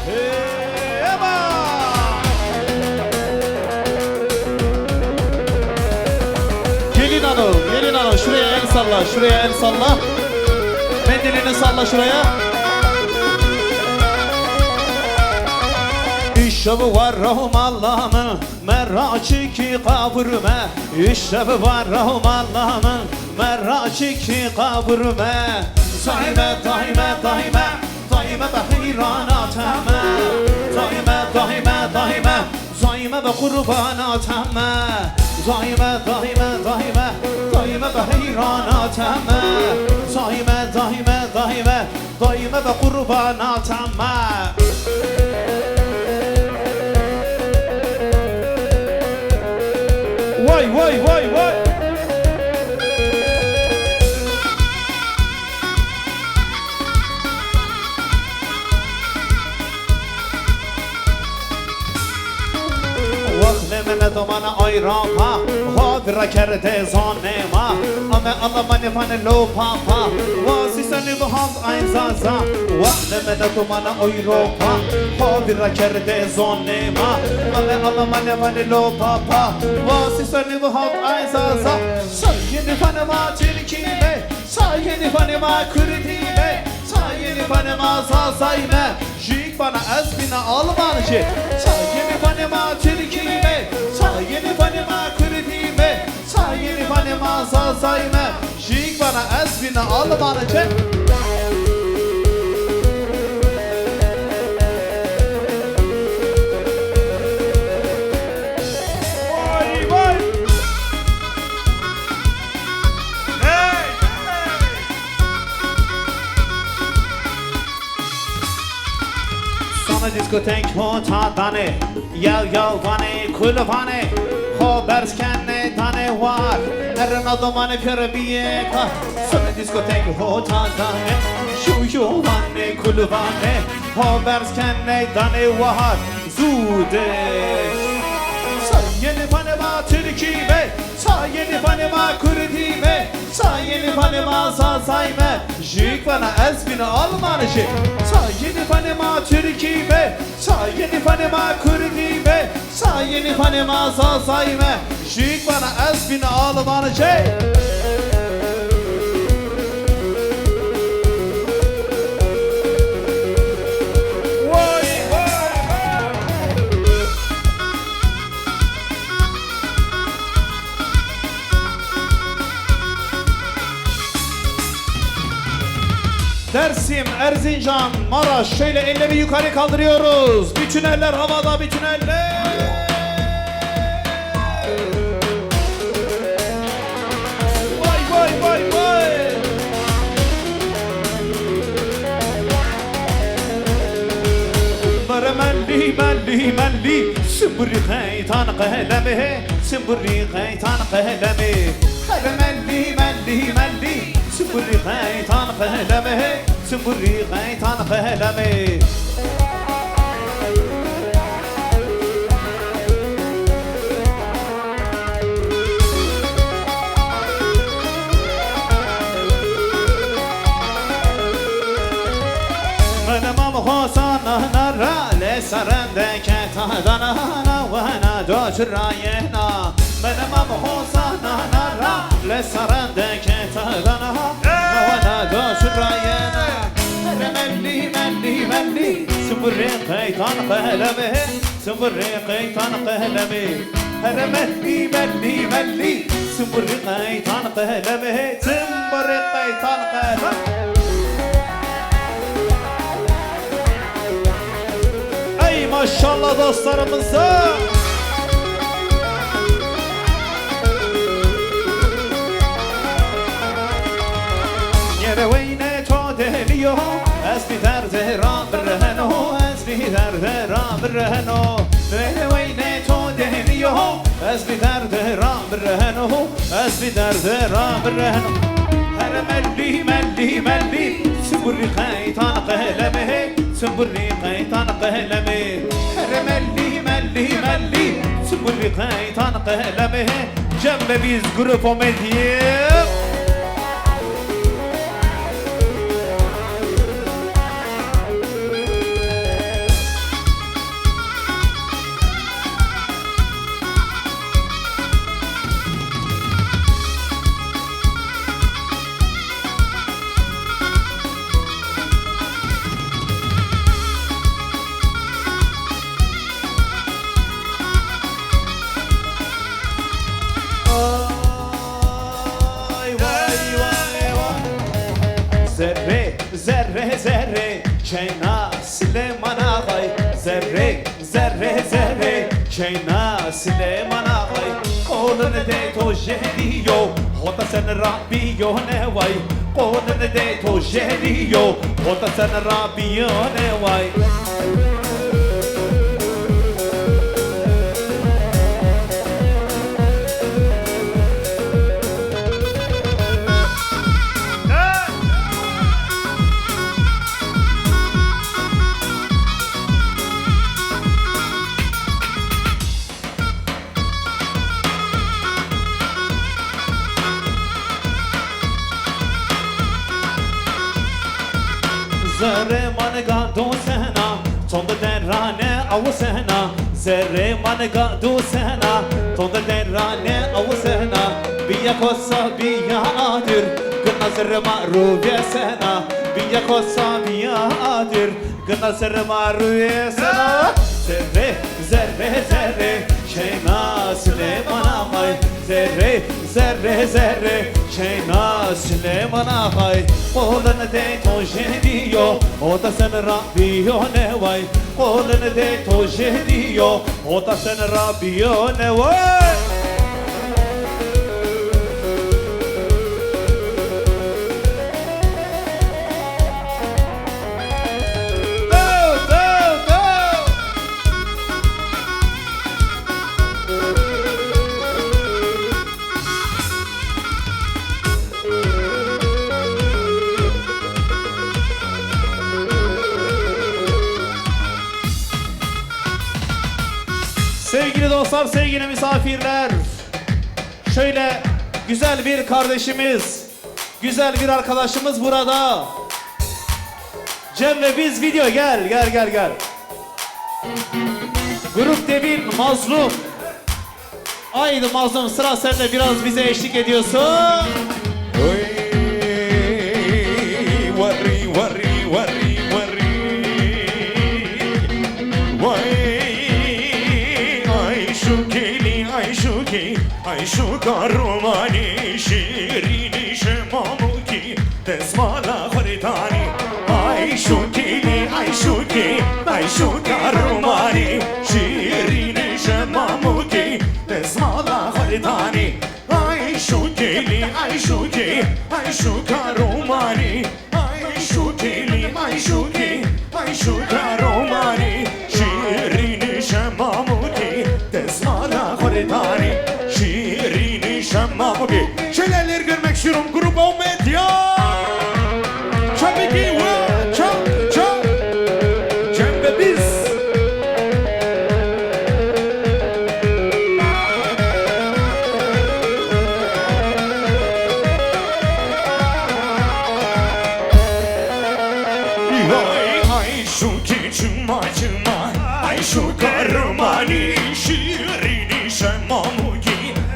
Heba! Gelin hanım şuraya el salla, şuraya el salla. Mendilini salla şuraya. İşte var rahum Allah'ımın merraçı ki kabrime. İşte var rahum Allah'ımın merraçı ki kabrime. Daime daime daime daime be heyranatime. Daime daime daime daime be kurbanatime. Daime daime daime daime be heyranatime. Daime daime daime daime be kurbanatime. Vay vay vay vay. وقت من ayrafa Hadra kerde zanema Ame alamani fane lo papa Vasisani buhaz ayzaza Vaqt من ayrafa Hadra kerde zanema Ame alamani fane lo papa Vasisani buhaz ayzaza Sayeni fane ma tilkime Sayeni fane ma kürtime Sayeni fane ma sazayme Jik bana ezbine almanıcı Sayeni fane ma tilkime Sayeni fane ma kürtime Sayeni fane ma sazayme Jik bana ezbine almanıcı Diskotek hotadane Yav yavvane kulvane Habers kenne tane var Erren adamane pjörebiye ka Sana diskotek hotadane Şu yuvane kulvane Habers kenne tane var Zude Sayeni panema Türkiye Sayeni panema Kürdiye Sayeni panema sazayme Jik bana ezbini almanıcı Sayeni panema Türkiye Sayeni panema Kürdiye Sayeni panema sazayme Jik bana ezbini almanıcı Dersim, Erzincan, Maraş şöyle elleri yukarı kaldırıyoruz. Bütün eller havada, bütün eller. Vay vay vay vay. Melli melli melli Sımbırı kaytan kalemi Sımbırı kaytan kalemi Her melli melli melli Sımbırı kaytan kalemi Sımbırı kaytan kalemi Hosana nara le sarende ketadana wana dojrayena benim am hosana nara le sarende ketadana wana dojrayena melli melli melli sımbırı kaytan kalemi sımbırı kaytan kalemi her melli melli melli sımbırı kaytan kalemi sımbırı kaytan kalemi Maşallah dostlarımıza Yere veyne to deliyo Es bir derde rabirheno Es bir derde rabirheno Yere veyne to deliyo Es bir derde rabirheno Es bir derde rabirheno Her melli melli melli Sımbırı kaytan kalemi Sımbırı kaytan kalemi Her melli melli melli Sımbırı kaytan kalemi Cembe biz grup o medya zerre zerre Çeyna Süleyman ağay Zerre zerre zerre Çeyna Süleyman ağay Kolunu de to jeliyo Hota sen Rabbiyo ne vay Kolunu de to jeliyo Hota sen Rabbiyo ne vay Zerre manega do sena Tonda derrane avu sena Zerre manega do sena Tonda derrane avu sena Biya kossa biya adir Gına zerre maruvye sena Biya kossa biya adir Gına zerre maruvye sena Zerre zerre zerre Şeyna Süleyman ağay Zerre zerre zerre Şeyna Süleyman ağay Kolunu de to jeliyo O da sen Rabbiyo ne vay Kolunu de to jeliyo O da sen Rabbiyo ne vay Sevgili dostlar, sevgili misafirler, şöyle güzel bir kardeşimiz, güzel bir arkadaşımız burada. Cem'le biz video gel. Grup Devin Mazlum. Haydi Mazlum, sıra sende, biraz bize eşlik ediyorsun. Ay şu karmani şirini şemamuki tesmala haritani Ay şu kili ay şu ki ay şu karmani şirini şemamuki tesmala haritani Ay şu kili ay şu ki ay şu karmani Ay şu kili ay şu ki ay şu karmani şirini şemamuki tesmala haritani Şemamuki Şöyleler görmek istiyorum grubu medya Tabii ki çok Cem ve biz Ay şu ki cuma Ay şu karmani şirini şemamuki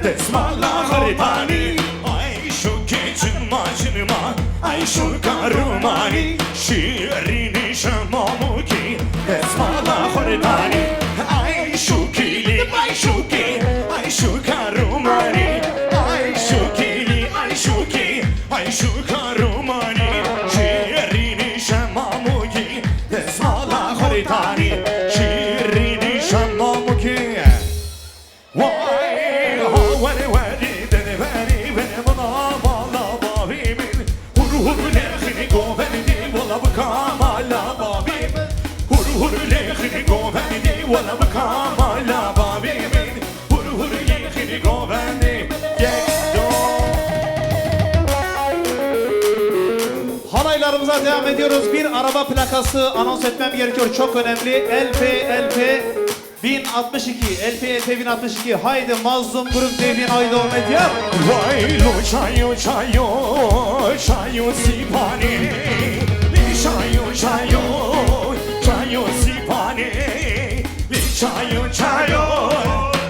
Tesmala haritani Ay şu keçin macınıma Ay şu karumani Şiirini şemamuki Tesmala haritani Ay şu kili Ay şu ki Ay şu karumani Ay şu kili Ay şu ki Ay şu karumani Şiirini şemamuki Tesmala haritani Şiirini şemamuki Wala bkamala babimin hur yekhini govani Halaylarımıza devam ediyoruz. Bir araba plakası anons etmem gerekiyor. Çok önemli. LP 1062. LP 1062. Haydi Mazlum Grup Devin haydi o medya. Vay lo chayo sipani chayo sipani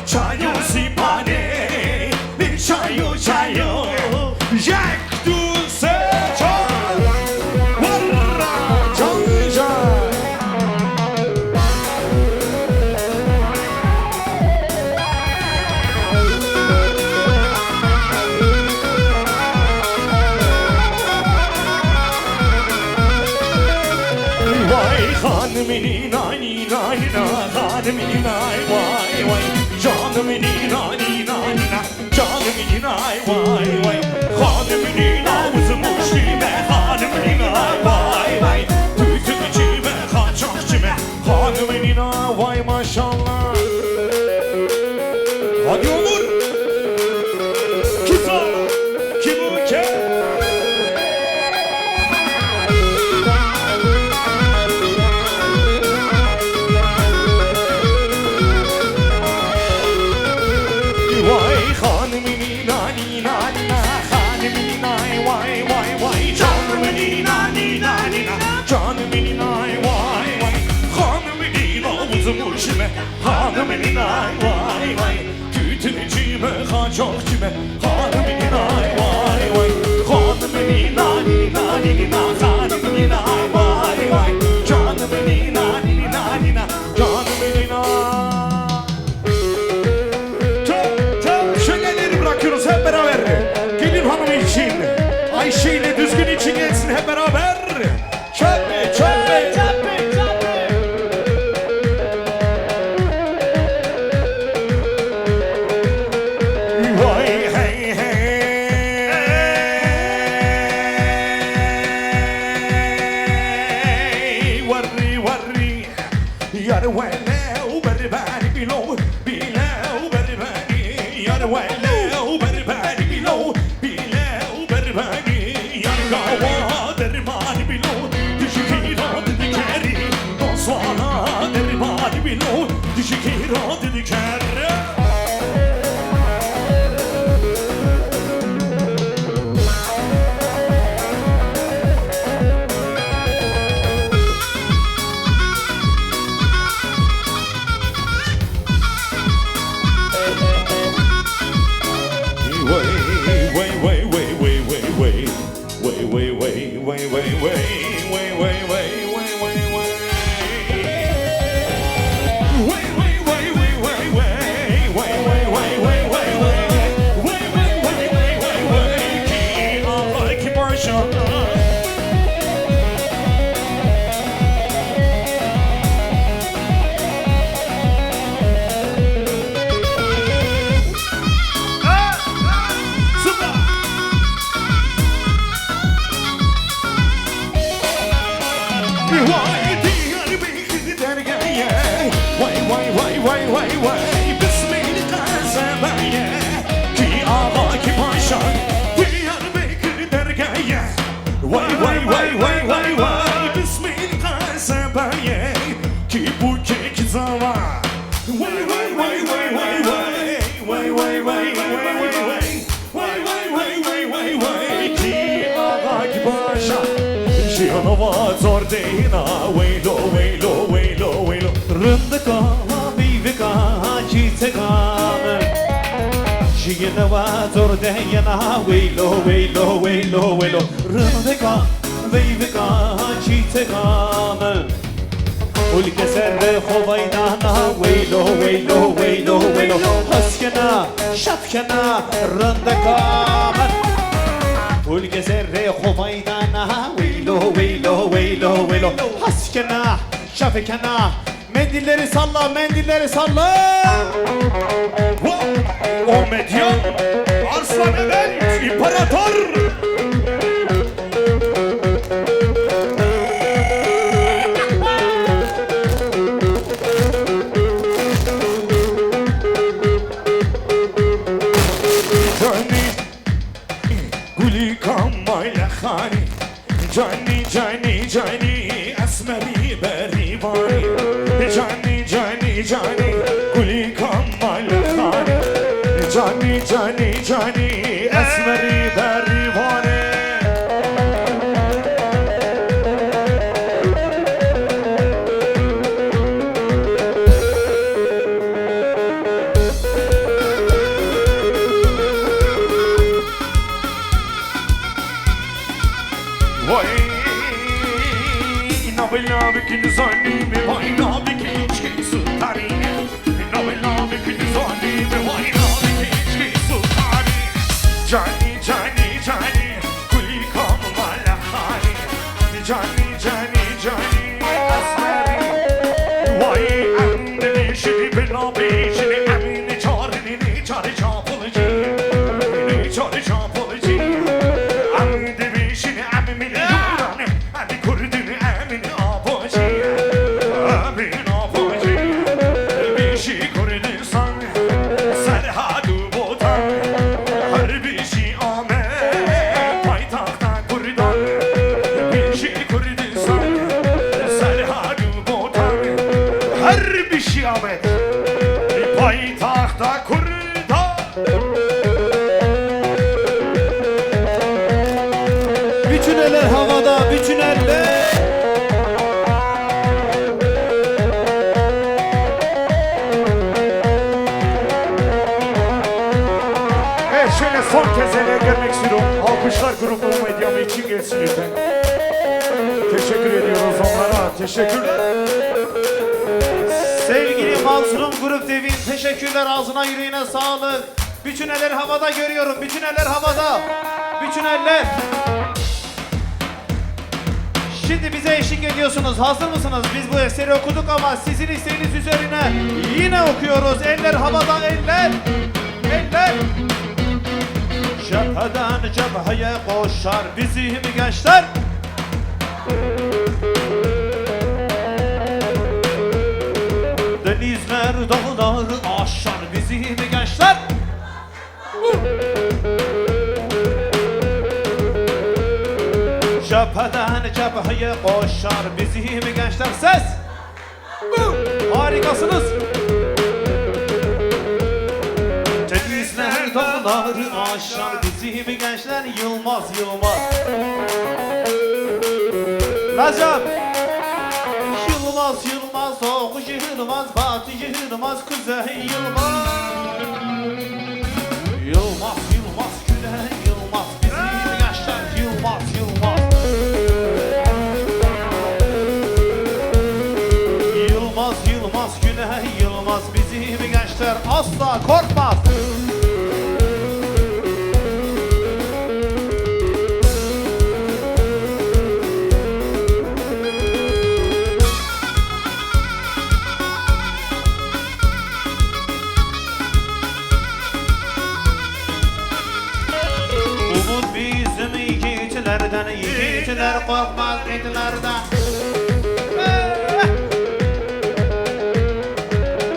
Chayo sipane Chayo Jak tu se Warra Chanja Hanımini nay nay na, hanımini nay vay vay. Canımini nay nay na, canımini nay vay vay. Hanımini navuzmuş kime, hanımini nay vay vay. Tütücüme, kaçakçıme, hanımini nay vay maşallah. Hadi olur. Kim sağla, kim ülke? Vay hanımini nani nani na, hanımini nay vay vay vay. Canımini nani nani na, canımini nay vay vay. Hanımini navuzmuş kime, hanımini nay vay vay. Tütücüme, kaçakçıme, hanımini nay vay vay. Hanımini nani nani na, hanımini nay vay vay. Canımini nani nani na, canımini nay. Şöleleri bırakıyoruz hep beraber. Gelin hanım için, Ayşe ile Düzgün için gelsin hep beraber. Çöpe çöpe çöpe. Vay hey hey. Varri varri. Yar wele beri beri bilo bilo beri beri. Yar wele beri beri bilo bilo beri beri. Yar gawa dermani bilo dişikira dedikeri. Donsana dermani bilo dişikira dedikeri. Zordina, waylo, waylo, waylo, waylo. Rındıka, bivika, çitekame. Şiyene zor deyena, waylo, waylo, waylo, waylo. Rındıka, bivika, çitekame. Ulke serre khovaydana, waylo, waylo, waylo, waylo. Haskena, şapkena, rındıka. Ulke serre khovaydana, waylo, waylo, waylo, waylo. Haskena, şapkena. Mendilleri salla, mendilleri salla. O medyan, Arslan Efendi, İmparator. Cani cani cani esmeri berivani. Cani cani cani guli kamal khani. Cani cani cani esmeri berivani. Navikin zanimi, vay navikin içki sultanine. Navikin zanimi, vay navikin içki sultanine. Cani cani cani, kuli kam malakani. Cani cani cani, asma. her bir şiamet. Bir payitahta kurda. Bütün eller havada, bütün eller. Evet, şöyle son kez ele gelmek istiyorum. Alkışlar grubu medyamı için gelsin lütfen. Teşekkür ediyoruz onlara. Teşekkürler. Sevgili Mansur'um Grup Devin, teşekkürler, ağzına yüreğine sağlık. Bütün eller havada görüyorum, bütün eller havada. Bütün eller. Şimdi bize eşlik ediyorsunuz, hazır mısınız? Biz bu eseri okuduk ama sizin isteğiniz üzerine yine okuyoruz. Eller havada, eller. Eller. Cepheden cepheye koşar bizim gençler. Denizler dağları aşar bizim gençler. Cepheden cepheye koşar bizim gençler. Ses. Harikasınız. Denizler dağları aşar bizim gençler. Yılmaz Yılmaz. Lazım. Yılmaz Yılmaz, Doğu Yılmaz, Batı Yılmaz, Kuzey Yılmaz. Yılmaz Yılmaz, Güney Yılmaz, bizim gençler Yılmaz Yılmaz. Yılmaz Yılmaz, Güney Yılmaz, bizim gençler asla korkmaz. Yiğitler korkmaz yiğitlerden.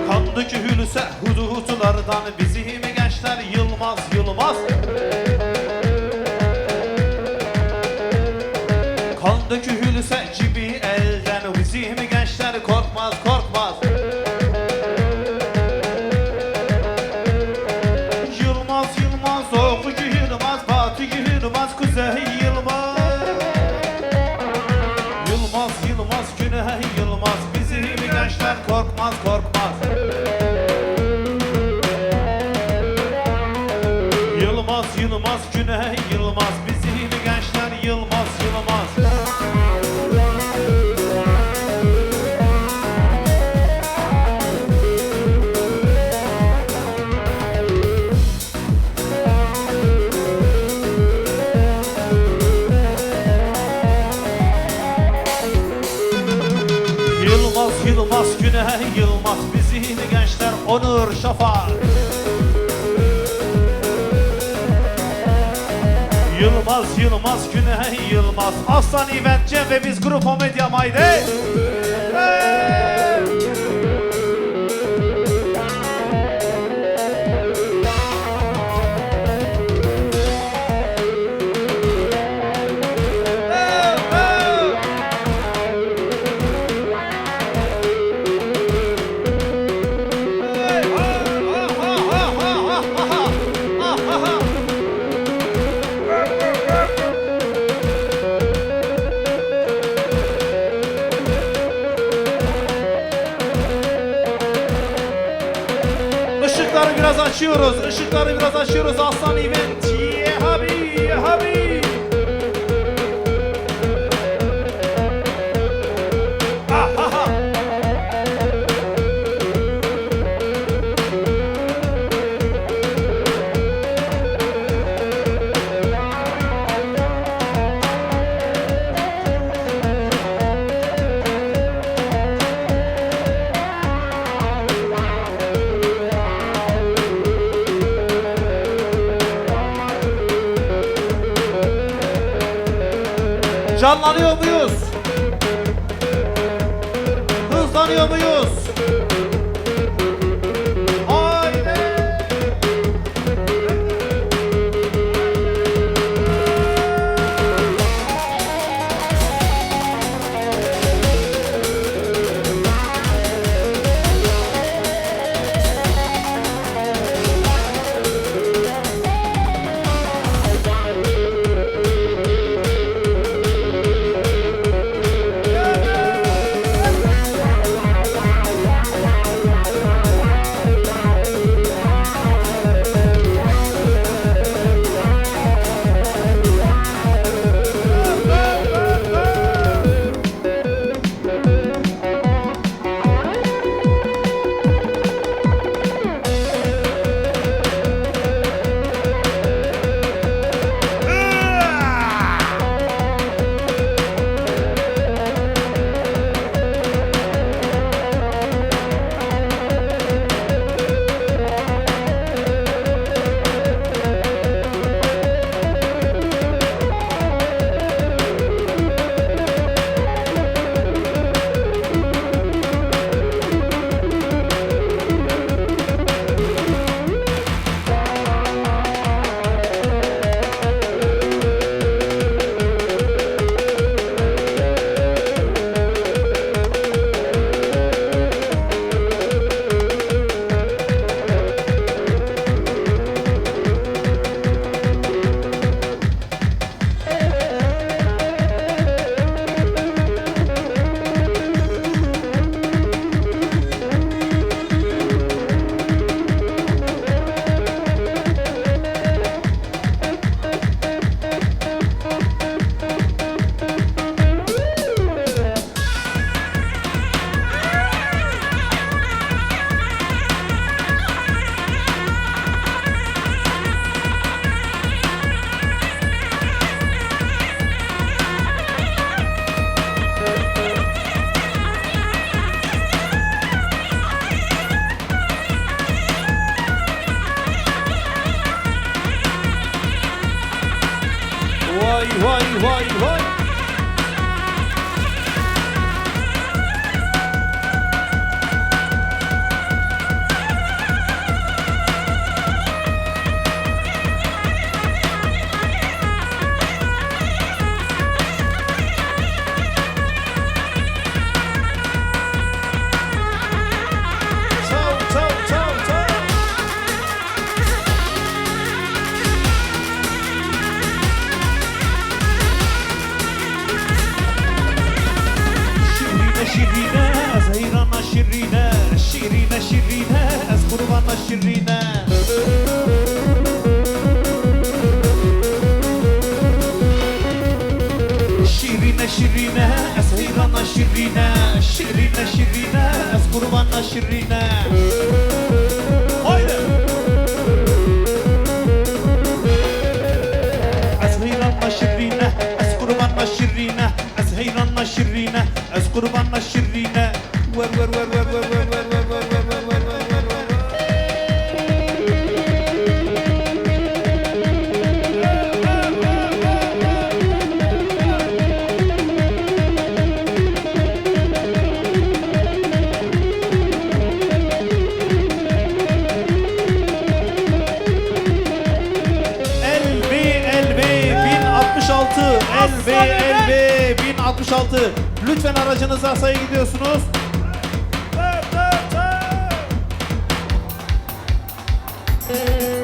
Kandı kühülse hudutlardan bizim gençler Yılmaz Yılmaz. Kandı kühülse cibi elden bizim gençler korkmaz korkmaz. Yılmaz Yılmaz, Doğu Yılmaz, Batı Yılmaz, Kuzey Yılmaz. Yılmaz Yılmaz, Güney Yılmaz, bizim gençler korkmaz korkmaz. Yılmaz Yılmaz, Güney Yılmaz, bizim gençler Yılmaz Yılmaz. Yılmaz Güney Yılmaz, bizim gençler Onur Şafak. Yılmaz Yılmaz Güney Yılmaz, Aslan İvent Cem ve biz Grup Omedya haydi. Işıkları biraz açıyoruz, ışıkları biraz açıyoruz. Aslan İvent, yehabi, yehabi. Canlanıyor muyuz? Hızlanıyor muyuz? Haydi! şirine. Şirine şirine, es heyrana şirine. Şirine şirine, es kurbana şirine. Haydi. Es heyrana şirine, es kurbana şirine. Es heyrana şirine, es kurbana şirine. Ver ver ver ver ver ver ver ver ver ver ver ver ver ver ver. LB 1066. Lütfen aracınıza sayı gidiyorsunuz. Tır tır tır.